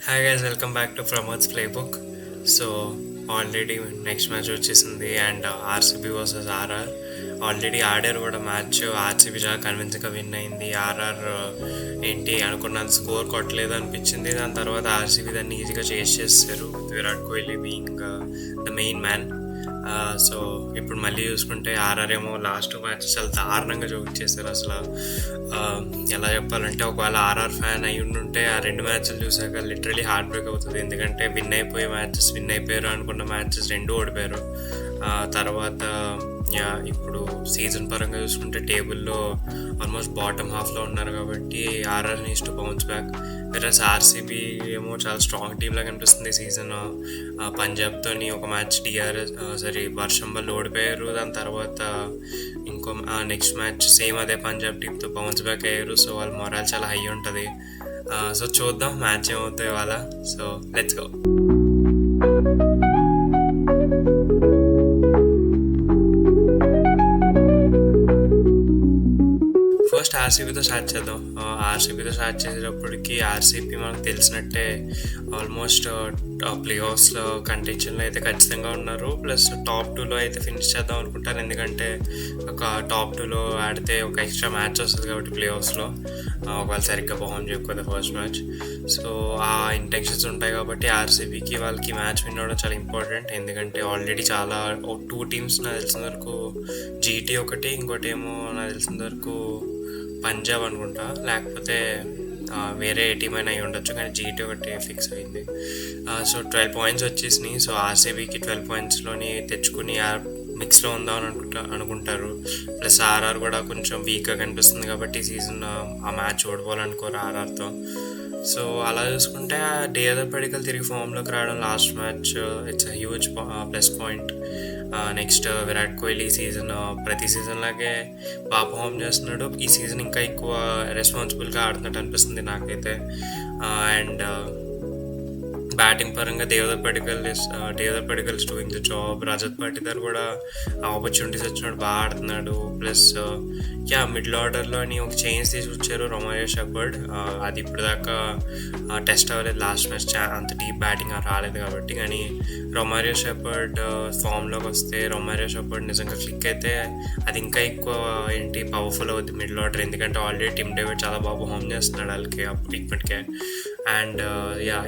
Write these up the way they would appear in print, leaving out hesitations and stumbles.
Hi guys, welcome back to Pramod's playbook. So already next match వచ్చేసింది and RCB versus RR. Already ఆడారు కూడా match. RCB చాలా కన్విన్స్గా win అయింది. RR ఏంటి అనుకున్నంత స్కోర్ కొట్టలేదు అనిపించింది. దాని తర్వాత ఆర్సీబీ దాన్ని ఈజీగా చేసేసారు with Virat Kohli being the main man. So ఇప్పుడు మళ్ళీ చూసుకుంటే ఆర్ఆర్ ఏమో లాస్ట్ మ్యాచ్ చాలా దారుణంగా చూపించేశారు. అసలు ఎలా చెప్పాలంటే, ఒకవేళ ఆర్ఆర్ ఫ్యాన్ అయి ఉంటే ఆ రెండు మ్యాచ్లు చూసాక లిటరలీ హార్ట్ బ్రేక్ అవుతుంది. ఎందుకంటే విన్ అయిపోయారు అనుకున్న మ్యాచెస్ రెండు ఓడిపోయారు. తర్వాత ఇప్పుడు సీజన్ పరంగా చూసుకుంటే టేబుల్లో ఆల్మోస్ట్ బాటమ్ హాఫ్లో ఉన్నారు కాబట్టి RR needs to bounce back. Versus RCB ఏమో చాలా స్ట్రాంగ్ టీమ్ లాగా కనిపిస్తుంది సీజన్. పంజాబ్తో ఒక మ్యాచ్ వర్షం వల్ల ఓడిపోయారు. దాని తర్వాత ఇంకో నెక్స్ట్ మ్యాచ్ సేమ్ అదే పంజాబ్ టీంతో బౌన్స్ బ్యాక్ అయ్యారు. సో వాళ్ళ మొరాల్ చాలా హై ఉంటుంది. సో చూద్దాం మ్యాచ్ ఏమవుతాయి ఇవాళ. So let's go. ఫస్ట్ ఆర్సీబీతో స్టార్ట్ చేద్దాం. ఆర్సీబీతో స్టార్ట్ చేసేటప్పటికి ఆర్సీబీ మనకు తెలిసినట్టే ఆల్మోస్ట్ ప్లే ఆఫ్స్లో కంటెన్షన్లో అయితే ఖచ్చితంగా ఉన్నారు. ప్లస్ టాప్ 2లో అయితే ఫినిష్ చేద్దాం అనుకుంటారు. ఎందుకంటే ఒక టాప్ 2లో ఆడితే ఒక ఎక్స్ట్రా మ్యాచ్ వస్తుంది కాబట్టి ప్లే ఆఫ్స్లో ఒకవేళ సరిగ్గా పర్ఫామ్ చేయకపోతే ఫస్ట్ మ్యాచ్. సో ఆ ఇంటెన్షన్స్ ఉంటాయి కాబట్టి ఆర్సీబీకి వాళ్ళకి మ్యాచ్ విన్ అవ్వడం చాలా ఇంపార్టెంట్. ఎందుకంటే ఆల్రెడీ చాలా 2 టీమ్స్ నాకు తెలిసిన వరకు జీటీ ఒకటి, ఇంకోటి ఏమో నాకు తెలిసిన వరకు పంజాబ్ అనుకుంటా, లేకపోతే వేరే టీం అయినా అయి ఉండొచ్చు, కానీ జీటీ ఒకటి ఫిక్స్ అయింది. సో 12 పాయింట్స్ వచ్చేసినాయి. సో ఆర్సీబీకి 12 పాయింట్స్లోని తెచ్చుకుని మిక్స్లో ఉందామని అనుకుంటారు. ప్లస్ ఆర్ఆర్ కూడా కొంచెం వీక్గా కనిపిస్తుంది కాబట్టి సీజన్ ఆ మ్యాచ్ ఓడిపోవాలనుకోరు ఆర్ఆర్తో. సో అలా చూసుకుంటే డేవిడ్ పడికల్ తిరిగి ఫామ్లోకి రావడం last match it's huge plus point. Next Virat Kohli season ప్రతి సీజన్ లాగే బాగా పర్ఫామ్ చేస్తున్నాడు. ఈ సీజన్ ఇంకా ఎక్కువ రెస్పాన్సిబుల్గా ఆడుతున్నట్టు అనిపిస్తుంది నాకైతే. అండ్ బ్యాటింగ్ పరంగా Devdutt Padikkal doing the job. Rajat Patidar కూడా ఆపర్చునిటీస్ వచ్చినప్పుడు బాగా ఆడుతున్నాడు. ప్లస్ మిడిల్ ఆర్డర్లోని ఒక చేంజ్ తీసుకొచ్చారు, రొమారియో షెపర్డ్. అది ఇప్పుడు దాకా టెస్ట్ అవ్వలేదు లాస్ట్ మ్యాచ్, అంత డీప్ బ్యాటింగ్ రాలేదు కాబట్టి. కానీ రొమారియో షెపర్డ్ ఫామ్లోకి వస్తే రొమారియో షెపర్డ్ నిజంగా క్లిక్ అయితే అది ఇంకా ఎక్కువ పవర్ఫుల్ అవుతుంది మిడిల్ ఆర్డర్. ఎందుకంటే ఆల్రెడీ టిమ్ డేవిడ్ చాలా బాగా పర్ఫామ్ చేస్తున్నాడు వాళ్ళకి ఇప్పటికే. అండ్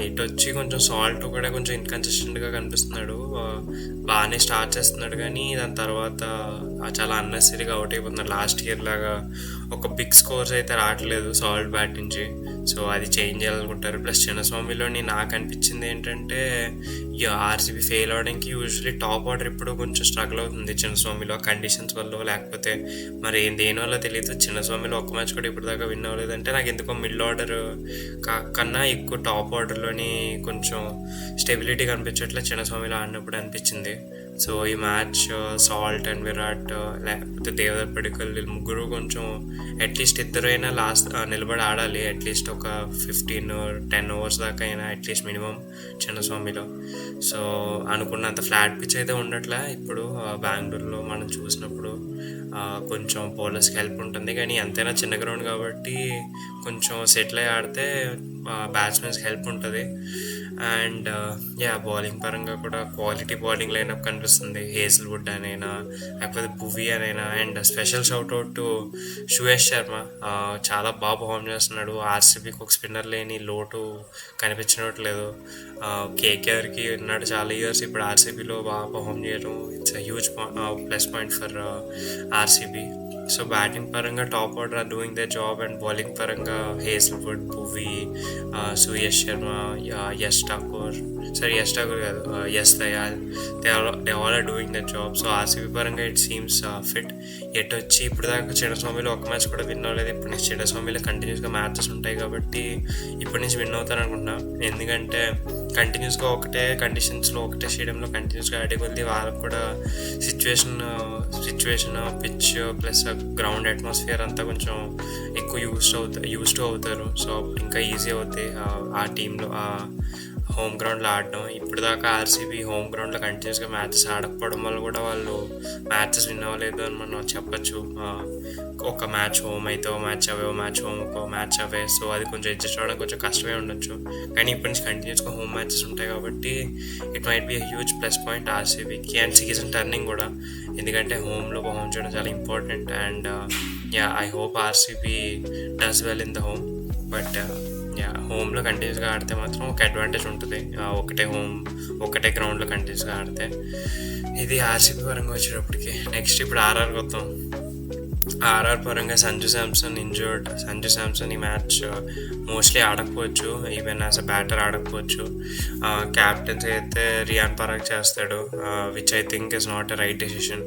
ఇటు వచ్చి కొంచెం సాల్ట్ కూడా కొంచెం ఇన్కన్సిస్టెంట్గా కనిపిస్తున్నాడు. బాగానే స్టార్ట్ చేస్తున్నాడు కానీ దాని తర్వాత చాలా అన్నెసరీగా అవుట్ అయిపోతున్నాడు. లాస్ట్ ఇయర్ లాగా ఒక బిగ్ స్కోర్స్ అయితే రావట్లేదు సాల్ట్ బ్యాట్ నుంచి. సో అది చేంజ్ చేయాలనుకుంటారు. ప్లస్ చిన్నస్వామిలోని నాకు అనిపించింది ఏంటంటే ఆర్సీబీ ఫెయిల్ అవడానికి యూజువలీ టాప్ ఆర్డర్ ఇప్పుడు కొంచెం స్ట్రగుల్ అవుతుంది చిన్నస్వామిలో, కండిషన్స్ వల్ల లేకపోతే మరి దేనివల్ల తెలియదు. చిన్నస్వామిలో ఒక్క మ్యాచ్ కూడా ఇప్పుడు దాకా విన్ అవ్వలేదంటే నాకు ఎందుకో మిడిల్ ఆర్డర్ కన్నా ఎక్కువ టాప్ ఆర్డర్లోని కొంచెం స్టెబిలిటీ కనిపించట్లే చిన్నస్వామిలో ఆడినప్పుడు అనిపించింది. సో ఈ మ్యాచ్ సాల్ట్ అండ్ విరాట్ లేకపోతే దేవదత్ పడికల్ వీళ్ళు ముగ్గురు కొంచెం అట్లీస్ట్ ఇద్దరైనా నిలబడి ఆడాలి. అట్లీస్ట్ ఒక 15-10 ఓవర్స్ దాకా అయినా అట్లీస్ట్ మినిమం చిన్నస్వామిలో. సో అనుకున్నంత ఫ్లాట్ పిచ్ అయితే ఉండట్లే ఇప్పుడు. బెంగళూరులో మనం చూసినప్పుడు కొంచెం బౌలర్స్కి హెల్ప్ ఉంటుంది, కానీ ఎంతైనా చిన్న గ్రౌండ్ కాబట్టి కొంచెం సెటిల్ అయ్యి ఆడితే బ్యాట్స్మెన్స్కి హెల్ప్ ఉంటుంది. అండ్ బౌలింగ్ పరంగా కూడా క్వాలిటీ బౌలింగ్ లైనప్ కనిపిస్తుంది. హేజల్వుడ్ అనైనా లేకపోతే భువి అనైనా. And special shoutout to Suyash Sharma, చాలా బాగా పర్ఫామ్ చేస్తున్నాడు. ఆర్సీబీకి ఒక స్పిన్నర్ లేని లోటు కనిపించట్లేదు. కేకేఆర్కి ఉన్నాడు చాలా ఇయర్స్, ఇప్పుడు ఆర్సీబీలో బాగా పర్ఫామ్ చేయడం it's huge plus point for RCB. So batting పరంగా top order are doing the job అండ్ బౌలింగ్ పరంగా హేజల్వుడ్, భువి, సుయేష్ శర్మ, యష్ ఠాకూర్ కాదు, Yash Dayal, they all are doing the job. So RCB పరంగా ఇట్ సీమ్స్ ఫిట్. ఎటు వచ్చి ఇప్పుడు దాకా చిన్నస్వామిలో ఒక మ్యాచ్ కూడా విన్ అవ్వలేదు. ఇప్పుడు నుంచి చిన్నస్వామిలో కంటిన్యూస్గా మ్యాచెస్ ఉంటాయి కాబట్టి ఇప్పటి నుంచి విన్ అవుతాను అనుకుంటున్నా. ఎందుకంటే కంటిన్యూస్గా ఒకటే కండిషన్స్లో ఒకటే స్టేడియంలో కంటిన్యూస్గా ఆడే కొద్ది వాళ్ళకు కూడా situation pitch plus ground atmosphere అంతా కొంచెం ఎక్కువ యూస్ టు అవుతారు. సో ఇంకా ఈజీ అవుతాయి ఆ టీంలో హోమ్ గ్రౌండ్లో ఆడడం. ఇప్పుడు దాకా ఆర్సీబీ హోమ్ గ్రౌండ్లో కంటిన్యూస్గా మ్యాచెస్ ఆడకపోవడం వల్ల కూడా వాళ్ళు మ్యాచెస్ విన్ అవ్వలేదు అని మనం చెప్పచ్చు. ఒక మ్యాచ్ హోమ్ అయితే ఓ మ్యాచ్ అవే, ఓ మ్యాచ్ హోమ్ ఒక మ్యాచ్ అవే. సో అది కొంచెం అడ్జస్ట్ అవ్వడం కొంచెం కష్టమే ఉండొచ్చు. కానీ ఇప్పటి నుంచి కంటిన్యూస్గా హోమ్ మ్యాచెస్ ఉంటాయి కాబట్టి it might be huge plus point ఆర్సీబీకి అండ్ సీజన్ టర్నింగ్ కూడా. ఎందుకంటే హోమ్లో పర్ఫామ్ చేయడం చాలా important. And I hope RCB does well in the home. But హోమ్లో కంటిన్యూస్గా ఆడితే మాత్రం ఒక అడ్వాంటేజ్ ఉంటుంది. ఒకటే గ్రౌండ్లో కంటిన్యూస్గా ఆడితే. ఇది ఆర్సీబీ పరంగా వచ్చేటప్పటికి నెక్స్ట్ ఇప్పుడు ఆర్ఆర్ వద్దాం. ఆర్ఆర్ పరంగా సంజు శాంసన్ ఇంజర్డ్. సంజు శాంసన్ ఈ మ్యాచ్ మోస్ట్లీ ఆడకపోవచ్చు, ఈవెన్ యాజ్ అ బ్యాటర్ ఆడకపోవచ్చు. క్యాప్టెన్స్ అయితే రియాన్ పరాగ్ చేస్తాడు, which I think is not a right decision.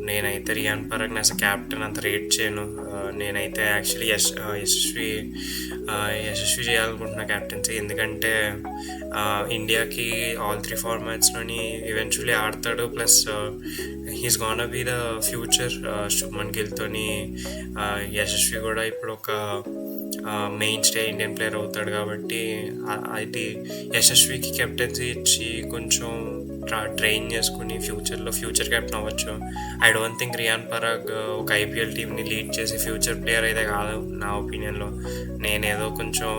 నేనైతే రియాన్ పరాగ్ని యాజ్ అ క్యాప్టెన్ అంత రేట్ చేయను. నేనైతే యాక్చువల్లీ యశస్వి చేయాలనుకుంటున్నా క్యాప్టెన్సీ. ఎందుకంటే ఇండియాకి ఆల్ 3 ఫార్మాట్స్లోని ఈవెన్చువల్లీ ఆడతాడు. Plus he's gonna be the future. Shubman గిల్తోని యశస్వి కూడా ఇప్పుడు ఒక మెయిన్ స్టే ఇండియన్ ప్లేయర్ అవుతాడు కాబట్టి అది యశస్వికి కెప్టెన్సీ ఇచ్చి కొంచెం ట్రైన్ చేసుకుని ఫ్యూచర్ కెప్టెన్ అవ్వచ్చు. I don't think Riyan Parag ఒక ఐపీఎల్ టీమ్ని లీడ్ చేసి ఫ్యూచర్ ప్లేయర్ అయితే కాదు నా ఒపీనియన్లో. నేనేదో కొంచెం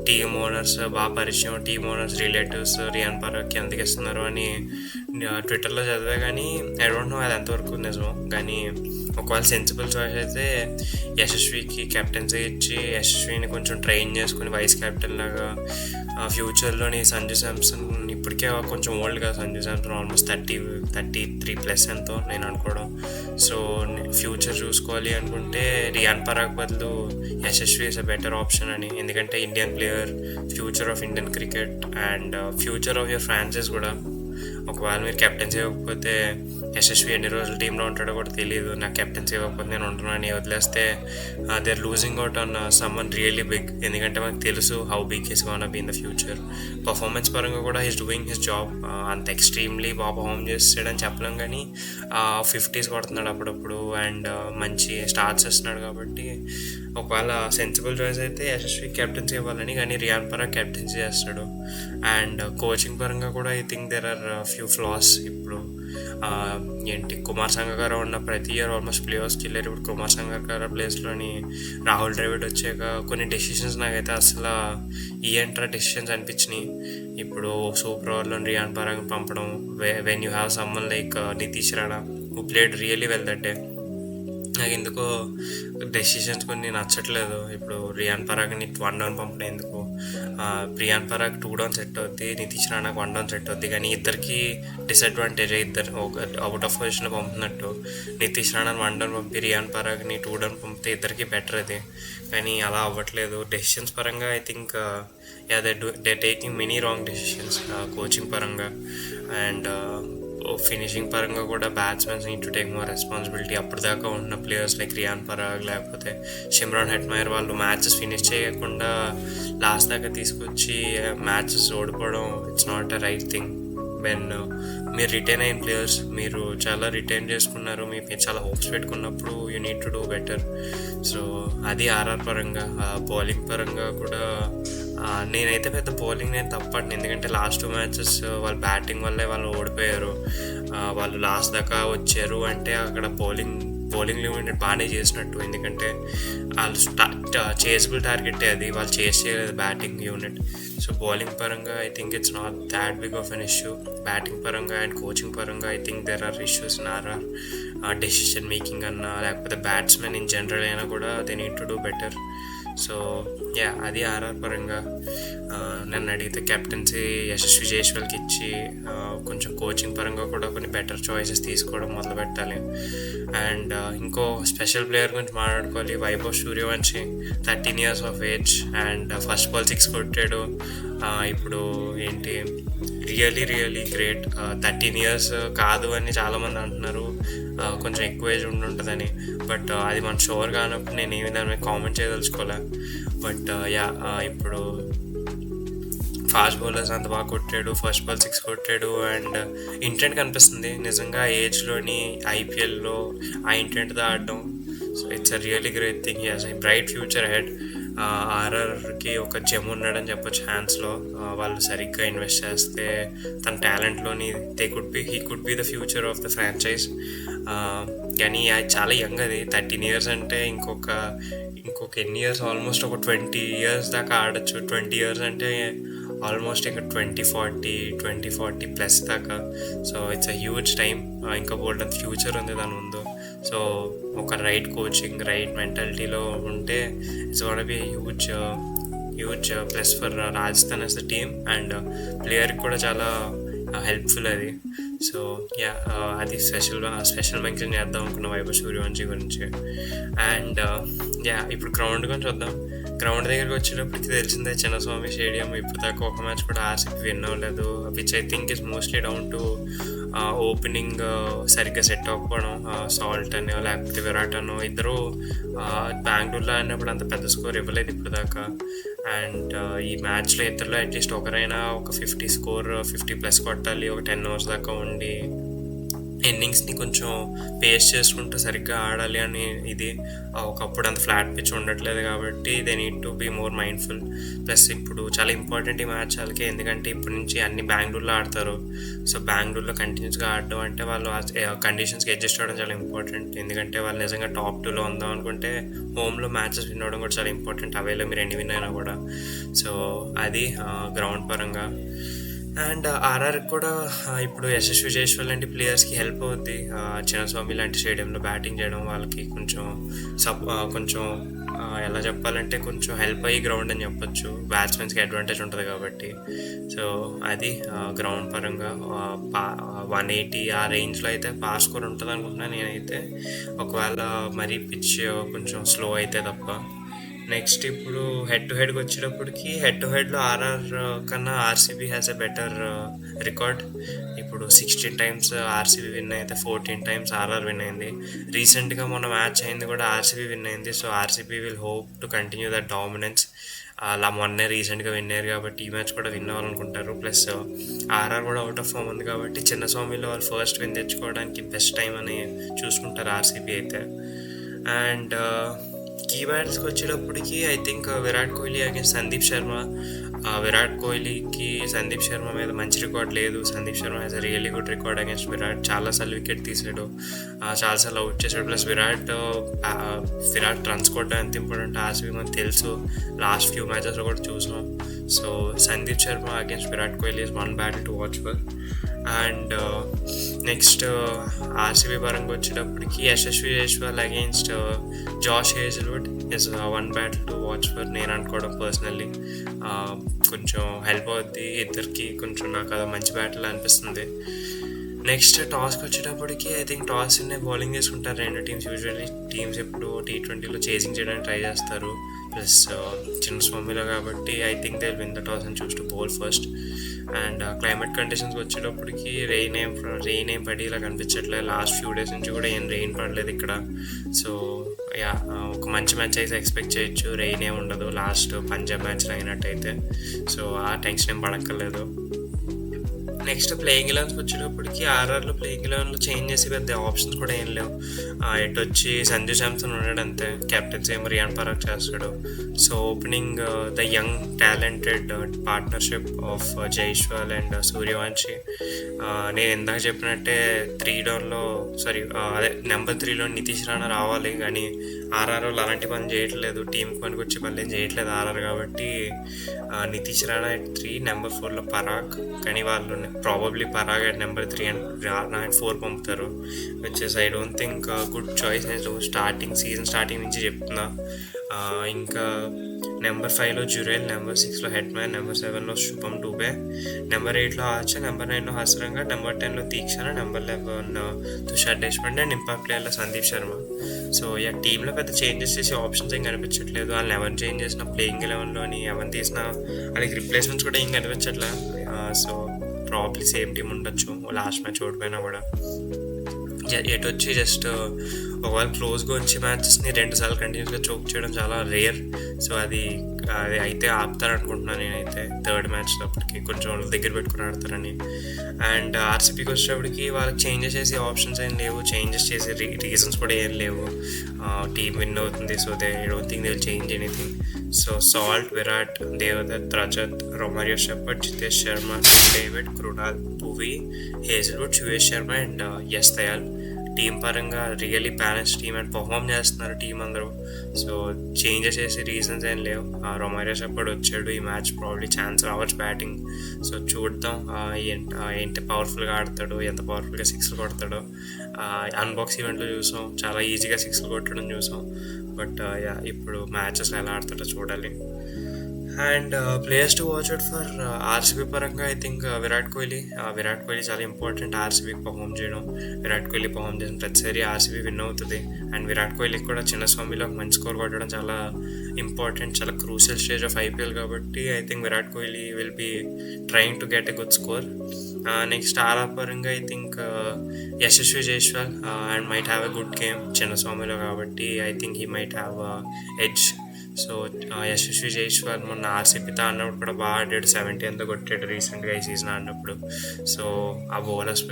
టీమ్ ఓనర్స్ బాగా పరిచయం, టీమ్ ఓనర్స్ రిలేటివ్స్ రియాన్ పరాగ్కి ఎందుకు ఇస్తున్నారు అని ట్విట్టర్లో చదివా. కానీ ఐ డోంట్ నో అది ఎంతవరకు నిజమో. కానీ ఒకవేళ సెన్సిబుల్ చాయిస్ అయితే యశస్వికి కెప్టెన్సీ ఇచ్చి యశస్విని కొంచెం ట్రైన్ చేసుకుని వైస్ కెప్టెన్ లాగా ఫ్యూచర్లోని సంజు శాంసన్ ఇప్పటికే కొంచెం ఓల్డ్ కదా సంజు శాంసన్, ఆల్మోస్ట్ 33+ ఎంతో నేను అనుకోవడం. సో ఫ్యూచర్ చూసుకోవాలి అనుకుంటే రియాన్ పరాగ్ బదులు Yashasvi is a better option అని. ఎందుకంటే Indian player, future of Indian cricket and future of your franchise కూడా. ఒకవేళ మీరు కెప్టెన్సీ ఇవ్వకపోతే యశస్వి ఎన్ని రోజులు టీంలో ఉంటాడో కూడా తెలియదు. నాకు కెప్టెన్సీ ఇవ్వకపోతే నేను ఉంటున్నాను వదిలేస్తే they are losing out on someone really big. ఎందుకంటే మనకు తెలుసు how big is gonna be in the future. Performance పరంగా కూడా హీస్ డూయింగ్ హిస్ జాబ్. అంత ఎక్స్ట్రీమ్లీ బాగా పర్ఫార్మ్ చేస్తాడని చెప్పలేం, కానీ 50s కొడుతున్నాడు అప్పుడప్పుడు అండ్ మంచి స్టార్ట్స్ ఇస్తున్నాడు. కాబట్టి ఒకవేళ సెన్సిబుల్ చాయిస్ అయితే యశస్వి కెప్టెన్సీ ఇవ్వాలని, కానీ రియాన్ పరాగ్ కెప్టెన్సీ చేస్తాడు. అండ్ కోచింగ్ పరంగా కూడా I think there are few flaws. ఇప్పుడు కుమార్ సంగకారా ఉన్న ప్రతి ఇయర్ ఆల్మోస్ట్ ప్లేయర్స్కి వెళ్ళారు. ఇప్పుడు కుమార్ సంగకారా ప్లేస్లోని రాహుల్ ద్రవిడ్ వచ్చాక కొన్ని డెసిషన్స్ నాకైతే అసలు ఏంట్రా డెసిషన్స్ అనిపించినాయి. ఇప్పుడు సూపర్ ఓవర్లో రియాన్ పరాగ్ని పంపడం, when you have someone like Nitish Rana who played really well that day. నాకు ఎందుకో డెసిషన్స్ కొన్ని నచ్చట్లేదు. ఇప్పుడు రియాన్ పరాగ్ని 1 డౌన్ పంపడం ఎందుకు? రియాన్ పరాగ్ 2 డౌన్ సెట్ అవుద్ది, నితీష్ రాణాకు 1 డౌన్ సెట్ అవుద్ది. కానీ ఇద్దరికి డిసడ్వాంటేజ్. ఇద్దరు ఒక అవుట్ ఆఫ్ పొజిషన్లో పంపుతున్నట్టు నితీష్ రాణాని 1 డౌన్ పంపి రియాన్ పరాగ్ని 2 డౌన్ పంపితే ఇద్దరికి బెటర్ అది. కానీ అలా అవ్వట్లేదు. డెసిషన్స్ పరంగా I think they taking many wrong decisions coaching పరంగా. అండ్ ఫినిషింగ్ పరంగా కూడా batsmen need to take more responsibility. అప్పటిదాకా ఉన్న ప్లేయర్స్ లైక్ రియాన్ పరాగ్ లేకపోతే షిమ్రాన్ హెట్మైర్ వాళ్ళు మ్యాచెస్ ఫినిష్ చేయకుండా లాస్ట్ దాకా తీసుకొచ్చి మ్యాచెస్ ఓడిపోవడం it's not a right thing. When మీరు రిటైన్ అయిన ప్లేయర్స్, మీరు చాలా రిటైన్ చేసుకున్నారు, మీరు చాలా హోప్స్ పెట్టుకున్నప్పుడు you need to do better. So అది ఆర్ఆర్ పరంగా. బౌలింగ్ పరంగా కూడా నేనైతే పెద్ద బౌలింగ్ నేను తప్పండి. ఎందుకంటే లాస్ట్ 2 మ్యాచెస్ వాళ్ళ బ్యాటింగ్ వల్లే వాళ్ళు ఓడిపోయారు. వాళ్ళు లాస్ట్ దాకా వచ్చారు అంటే అక్కడ బౌలింగ్ లిమిటెడ్ బాగానే చేసినట్టు. ఎందుకంటే వాళ్ళు చేసబుల్ టార్గెట్ అది, వాళ్ళు చేయలేదు బ్యాటింగ్ యూనిట్. సో బౌలింగ్ పరంగా I think it's not that big of an issue. Batting పరంగా అండ్ కోచింగ్ పరంగా I think there are issues in RR. Decision making అన్నా లేకపోతే బ్యాట్స్మెన్ ఇన్ జనరల్ అయినా కూడా they need to do better. So అది RR పరంగా. నన్ను అడిగితే కెప్టెన్సీ యశస్వి జైస్వాల్కి ఇచ్చి కొంచెం కోచింగ్ పరంగా కూడా కొన్ని బెటర్ చాయిసెస్ తీసుకోవడం మొదలు పెట్టాలి. అండ్ ఇంకో స్పెషల్ ప్లేయర్ గురించి మాట్లాడుకోవాలి, Vaibhav Suryavanshi. 13 years of age and first ball 6 కొట్టాడు. ఇప్పుడు ఏంటి రియల్లీ గ్రేట్. 13 years కాదు అని చాలామంది అంటున్నారు, కొంచెం ఎక్కువ ఏజ్ ఉంటుందని. బట్ అది మన షోర్ కానప్పుడు నేను ఏమి దాని మీద కామెంట్ చేయదలుచుకోలే. బట్ ఇప్పుడు ఫాస్ట్ బౌలర్స్ అంత బాగా కొట్టాడు, ఫస్ట్ బాల్ 6 కొట్టాడు అండ్ ఇంటెంట్ కనిపిస్తుంది నిజంగా ఏజ్లోని. ఐపీఎల్లో ఆ ఇంటెంట్తో ఆడడం, so it's a really great thing. He has a bright future ahead. ఆర్ఆర్కి ఒక జెమ్ ఉన్నాడని చెప్పొచ్చు హ్యాండ్స్లో. వాళ్ళు సరిగ్గా ఇన్వెస్ట్ చేస్తే తన టాలెంట్లోని he could be the future of the franchise. కానీ అది చాలా యంగ్, అది 13 years అంటే ఇంకొక ఎన్ని ఇయర్స్, ఆల్మోస్ట్ ఒక 20 years దాకా ఆడచ్చు. 20 years అంటే ఆల్మోస్ట్ ఇంకా 2040 ప్లస్ దాకా. So it's a huge time. ఇంకా బోల్డ్ అంత ఫ్యూచర్ ఉంది దాని ముందు. సో ఒక రైట్ కోచింగ్, రైట్ మెంటాలిటీలో ఉంటే it's gonna be huge plus for Rajasthan as the team, and ప్లేయర్కి కూడా చాలా హెల్ప్ఫుల్ అది. సో అది స్పెషల్ మెన్షన్ చేద్దాం అనుకున్న వైభవ్ సూర్యవంశీ గురించి. అండ్ ఇప్పుడు గ్రౌండ్ గురించి చూద్దాం. గ్రౌండ్ దగ్గరికి వచ్చేటప్పటికి తెలిసిందే, చిన్నస్వామి స్టేడియం ఇప్పుడు దాకా ఒక మ్యాచ్ కూడా ఆర్సీబీ విన్ అవ్వలేదు, which I think is mostly down to opening సరిగ్గా సెట్ అవ్వకపోవడం. సాల్ట్ అనో లేకపోతే విరాట్ అనో ఇద్దరు బెంగళూరులో ఆడినప్పుడు అంత పెద్ద స్కోర్ ఇవ్వలేదు ఇప్పుడు దాకా. అండ్ ఈ మ్యాచ్లో ఇద్దరులో అట్లీస్ట్ ఒకరైనా ఒక 50+ కొట్టాలి, ఒక 10 overs దాకా ఉండి ఇన్నింగ్స్ని కొంచెం పేస్ చేసుకుంటూ సరిగ్గా ఆడాలి అని. ఇది ఒకప్పుడు అంత ఫ్లాట్ పిచ్ ఉండట్లేదు కాబట్టి they need to be more mindful. Plus ఇప్పుడు చాలా ఇంపార్టెంట్ ఈ మ్యాచ్ వాళ్ళకి, ఎందుకంటే ఇప్పటి నుంచి అన్ని బెంగళూరులో ఆడతారు. సో బెంగళూరులో కంటిన్యూస్గా ఆడడం అంటే వాళ్ళు కండిషన్స్కి అడ్జస్ట్ అవ్వడం చాలా ఇంపార్టెంట్. ఎందుకంటే వాళ్ళు నిజంగా టాప్ 2లో ఉందాం అనుకుంటే హోమ్లో మ్యాచెస్ విన్ అవ్వడం కూడా చాలా ఇంపార్టెంట్. అవేలో మీరు ఎన్ని విన్ అయినా కూడా. సో అది గ్రౌండ్ పరంగా. అండ్ ఆర్ఆర్కి కూడా ఇప్పుడు యశస్వి జైస్వాల్ లాంటి ప్లేయర్స్కి హెల్ప్ అవుద్ది. చిన్నస్వామి లాంటి స్టేడియంలో బ్యాటింగ్ చేయడం వాళ్ళకి కొంచెం ఎలా చెప్పాలంటే కొంచెం హెల్ప్ అయ్యి గ్రౌండ్ అని చెప్పొచ్చు. బ్యాట్స్మెన్స్కి అడ్వాంటేజ్ ఉంటుంది కాబట్టి. సో అది గ్రౌండ్ పరంగా 180 ఆ రేంజ్లో అయితే పాస్ స్కోర్ ఉంటుంది అనుకుంటున్నాను నేనైతే, ఒకవేళ మరీ పిచ్ కొంచెం స్లో అయితే తప్ప. నెక్స్ట్ ఇప్పుడు హెడ్ టు హెడ్కి వచ్చేటప్పటికి హెడ్ టు హెడ్లో ఆర్ఆర్ కన్నా RCB has a better record. ఇప్పుడు 16 times ఆర్సీబీ విన్ అయితే 14 times ఆర్ఆర్ విన్ అయింది. రీసెంట్గా మొన్న మ్యాచ్ అయింది కూడా ఆర్సీబీ విన్ అయింది. So RCB will hope to continue that dominance. అలా మొన్నే రీసెంట్గా విన్ అయ్యారు కాబట్టి ఈ మ్యాచ్ కూడా విన్ అవ్వాలనుకుంటారు. ప్లస్ ఆర్ఆర్ కూడా అవుట్ ఆఫ్ ఫామ్ ఉంది కాబట్టి చిన్నస్వామిలో వాళ్ళు ఫస్ట్ విన్ తెచ్చుకోవడానికి బెస్ట్ టైం అని చూసుకుంటారు ఆర్సీబీ అయితే. అండ్ కీ బ్యాట్స్కి వచ్చేటప్పటికి I think Virat Kohli against Sandeep Sharma. Virat కోహ్లీకి సందీప్ శర్మ మీద మంచి రికార్డ్ లేదు. Sandeep Sharma has a really good record against Virat. చాలాసార్లు వికెట్ తీసాడు, చాలాసార్లు అవుట్ చేశాడు. ప్లస్ విరాట్ రన్స్ కొట్టడం ఎంత ఇంపార్టెంట్ ఆర్సీబీ మనకు తెలుసు, లాస్ట్ ఫ్యూ మ్యాచెస్లో కూడా చూసాం. So Sandeep Sharma against Virat Kohli is one battle to watch for. And next RCB పరంగా వచ్చేటప్పటికి Yashasvi Jaiswal against Josh Hazlewood is one battle to watch for నేను అనుకోవడం పర్సనల్లీ. కొంచెం హెల్ప్ అవుద్ది ఇద్దరికి, కొంచెం నాకు అది మంచి బ్యాటిల్ అనిపిస్తుంది. నెక్స్ట్ టాస్కి వచ్చేటప్పటికి ఐ థింక్ టాస్ బౌలింగ్ చేసుకుంటారు రెండు టీమ్స్. యూజువల్లీ టీమ్స్ ఎప్పుడు T20లో చేసింగ్ చేయడానికి ట్రై చేస్తారు. ప్లస్ చిన్నస్వామిలో కాబట్టి I think they win the toss and choose to bowl first. And climate కండిషన్స్కి వచ్చేటప్పటికి రెయిన్ ఏం పడి ఇలా కనిపించట్లేదు. లాస్ట్ ఫ్యూ డేస్ నుంచి కూడా ఏం రెయిన్ పడలేదు ఇక్కడ. సో ఒక మంచి మ్యాచ్ అయితే ఎక్స్పెక్ట్ చేయొచ్చు. రెయిన్ ఏమి ఉండదు లాస్ట్ పంజాబ్ మ్యాచ్లో అయినట్టయితే. సో ఆ టెన్షన్ ఏం పడక్కర్లేదు. నెక్స్ట్ ప్లేయింగ్ 11కి వచ్చేటప్పటికి ఆర్ఆర్లో ప్లేయింగ్ 11లో చేంజ్ చేసి పెద్ద ఆప్షన్స్ కూడా ఏం లేవు. ఎటు వచ్చి సంజు శాంసన్ ఉన్నాడు అంతే, కెప్టెన్స్ ఏమో రియాన్ పరాగ్ చేస్తాడు. So opening the young talented partnership of Jaiswal and Suryavanshi. నేను ఇందాక చెప్పినట్టే 3 downలో నెంబర్ 3లో నితీష్ రాణా రావాలి, కానీ ఆర్ఆర్ వాళ్ళు అలాంటి పని చేయట్లేదు. టీంకి పనికి వచ్చే పని ఏం చేయట్లేదు ఆర్ఆర్ కాబట్టి నితీష్ రాణా at 3, నెంబర్ 4లో పరాగ్. కానీ వాళ్ళు ప్రాబబ్లీ పరాగ్ at number 3 and Rana at 4 పంపుతారు, which is I don't think good choice. నేను సీజన్ స్టార్టింగ్ నుంచి చెప్తున్నా. ఇంకా నెంబర్ 5లో జురేల్, నెంబర్ 6లో హెడ్మ్యాన్, నెంబర్ 7లో శుభం డూబే, నెంబర్ 8లో ఆర్చర్, నెంబర్ 9లో హసరంగా, నెంబర్ 10లో Theekshana, number 11 Tushar Deshpande and impact ప్లేయర్లో సందీప్ శర్మ. సో టీంలో పెద్ద చేంజెస్ చేసే ఆప్షన్స్ ఏం కనిపించట్లేదు. వాళ్ళని ఎవరిని చేంజ్ చేసినా ప్లేయింగ్ 11లోని ఎవరిని తీసినా వాళ్ళకి రిప్లేస్మెంట్స్ కూడా ఏం కనిపించట్లేదు. సో ప్రాబ్లీ సేమ్ టీం ఉండొచ్చు లాస్ట్ మ్యాచ్ ఓడిపోయినా కూడా. ఎటు వచ్చి జస్ట్ ఒకవేళ క్లోజ్గా వచ్చి మ్యాచెస్ని 2 సార్లు కంటిన్యూస్గా చోక్ చేయడం చాలా రేర్. సో అది అయితే ఆపుతారనుకుంటున్నాను నేనైతే. థర్డ్ మ్యాచ్ అప్పటికి కొంచెం వాళ్ళు దగ్గర పెట్టుకుని ఆడతారని. అండ్ ఆర్సీబీకి వచ్చేటప్పటికి వాళ్ళకి చేంజెస్ చేసే ఆప్షన్స్ ఏం లేవు, చేంజెస్ చేసే రీజన్స్ కూడా ఏం లేవు. టీం విన్ అవుతుంది, so they don't think they will change anything. So Salt, Virat, Devdutt, Rajat, Romario Shepherd, Jitesh Sharma, David, Krunal, Bhuvi, Hazlewood, Suyash Sharma and Yash Dayal. Team పరంగా really balance team and perform చేస్తున్నారు టీం అందరూ. సో చేంజెస్ చేసే రీజన్స్ ఏం లేవు. రొమారియో షెపర్డ్ వచ్చాడు, ఈ మ్యాచ్ ప్రాబ్లీ ఛాన్స్ రావచ్చు బ్యాటింగ్. సో చూద్దాం ఏంటి పవర్ఫుల్గా ఆడతాడు, ఎంత పవర్ఫుల్గా సిక్స్లు కొడతాడో. అన్బాక్స్ ఈవెంట్లో చూసాం, చాలా ఈజీగా సిక్స్లు కొట్టడం చూసాం. బట్ ఇప్పుడు మ్యాచెస్లో ఎలా ఆడతాడో చూడాలి. And players to watch out for RCB పరంగా ఐ థింక్ విరాట్ కోహ్లీ చాలా ఇంపార్టెంట్ ఆర్సీబీకి పర్ఫామ్ చేయడం. విరాట్ కోహ్లీ పర్ఫామ్ చేసిన ప్రతిసారి ఆర్సీబీ విన్ అవుతుంది. అండ్ విరాట్ కోహ్లీకి కూడా చిన్నస్వామిలో మంచి స్కోర్ కొట్టడం చాలా ఇంపార్టెంట్, చాలా క్రూషియల్ స్టేజ్ ఆఫ్ ఐపీఎల్ కాబట్టి I think Virat Kohli will be trying to get a good score. Next RR పరంగా I think Yashasvi Jaiswal and might have a good game చిన్నస్వామిలో కాబట్టి I think he might have edge. So Yashasvi Jaiswal మొన్న ఆర్సీబీతో ఆడినప్పుడు కూడా బాగా ఆడాడు, 70 ఎంతో కొట్టాడు రీసెంట్గా ఈ సీజన్ ఆడినప్పుడు. సో ఆ బౌలర్స్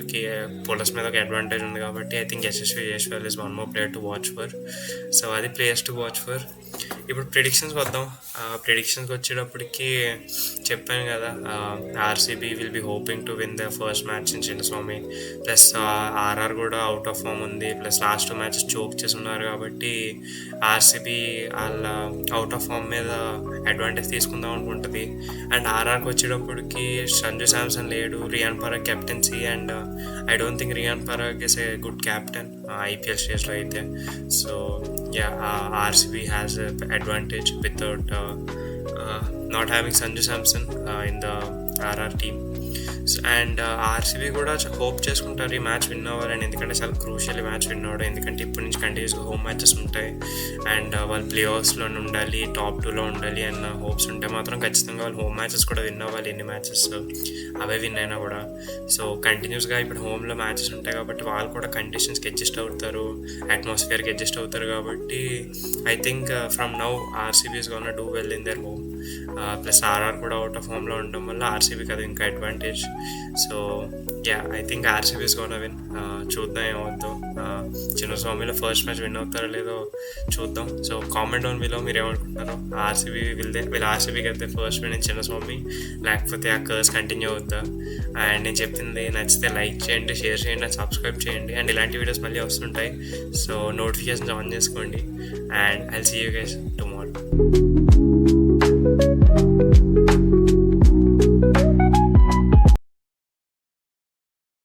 మీద ఒక అడ్వాంటేజ్ ఉంది కాబట్టి I think Yashasvi Jaiswal is one more player to watch for. So అది ప్లేయర్స్ టు వాచ్ ఫర్. ఇప్పుడు ప్రిడిక్షన్స్కి వద్దాం. ప్రిడిక్షన్స్కి వచ్చేటప్పటికి చెప్పాను కదా, RCB will be hoping to win the first match in Chinnaswamy. Plus RR కూడా అవుట్ ఆఫ్ ఫామ్ ఉంది, ప్లస్ లాస్ట్ 2 మ్యాచెస్ చోక్ చేసి ఉన్నారు కాబట్టి ఆర్సీబీ వాళ్ళ అవుట్ ఆఫ్ ఫామ్ మీద అడ్వాంటేజ్ తీసుకుందాం అనుకుంటుంది. అండ్ ఆర్ఆర్కి వచ్చేటప్పటికి సంజు శాంసన్ లేడు, rayon Parag captaincy, and I don't think Riyan Parag is a good captain IPL స్టేజ్లో అయితే. So RCB has advantage without not having Sanju Samson in the RR team. And RCB కూడా hope చేసుకుంటారు ఈ మ్యాచ్ విన్ అవ్వాలని, ఎందుకంటే చాలా క్రూషియల్ ఈ మ్యాచ్ విన్ అవ్వడం. ఎందుకంటే ఇప్పటి నుంచి కంటిన్యూస్గా హోమ్ మ్యాచెస్ ఉంటాయి అండ్ వాళ్ళు ప్లే ఆఫ్స్లో ఉండాలి, టాప్ 2లో ఉండాలి అన్న హోప్స్ ఉంటే మాత్రం ఖచ్చితంగా వాళ్ళు హోమ్ మ్యాచెస్ కూడా విన్ అవ్వాలి. ఎన్ని మ్యాచెస్ అవే విన్ అయినా కూడా. సో కంటిన్యూస్గా ఇప్పుడు హోమ్లో మ్యాచెస్ ఉంటాయి కాబట్టి వాళ్ళు కూడా కండిషన్స్కి అడ్జస్ట్ అవుతారు, అట్మాస్ఫియర్కి అడ్జస్ట్ అవుతారు కాబట్టి I think from now RCB is gonna do well in their home. Plus RR కూడా అవుట్ ఆఫ్ హోమ్లో ఉండడం వల్ల ఆర్సీబీకి అది ఇంకా advantage. So I think RCB is gonna win. చూద్దాం ఏమవుద్దో, చిన్నస్వామిలో ఫస్ట్ మ్యాచ్ విన్ అవుతారో లేదో చూద్దాం. సో కామెంట్ డౌన్ బిలో మీరు ఏమనుకుంటున్నారు, వీళ్ళు ఆర్సీబీకి అయితే ఫస్ట్ విన్ చిన్నస్వామి, లేకపోతే ఆ కర్స్ కంటిన్యూ అవుద్దా? అండ్ నేను చెప్పింది నచ్చితే లైక్ చేయండి, షేర్ చేయండి, సబ్స్క్రైబ్ చేయండి. అండ్ ఇలాంటి వీడియోస్ మళ్ళీ వస్తుంటాయి, సో నోటిఫికేషన్స్ ఆన్ చేసుకోండి. And I'll see you guys tomorrow.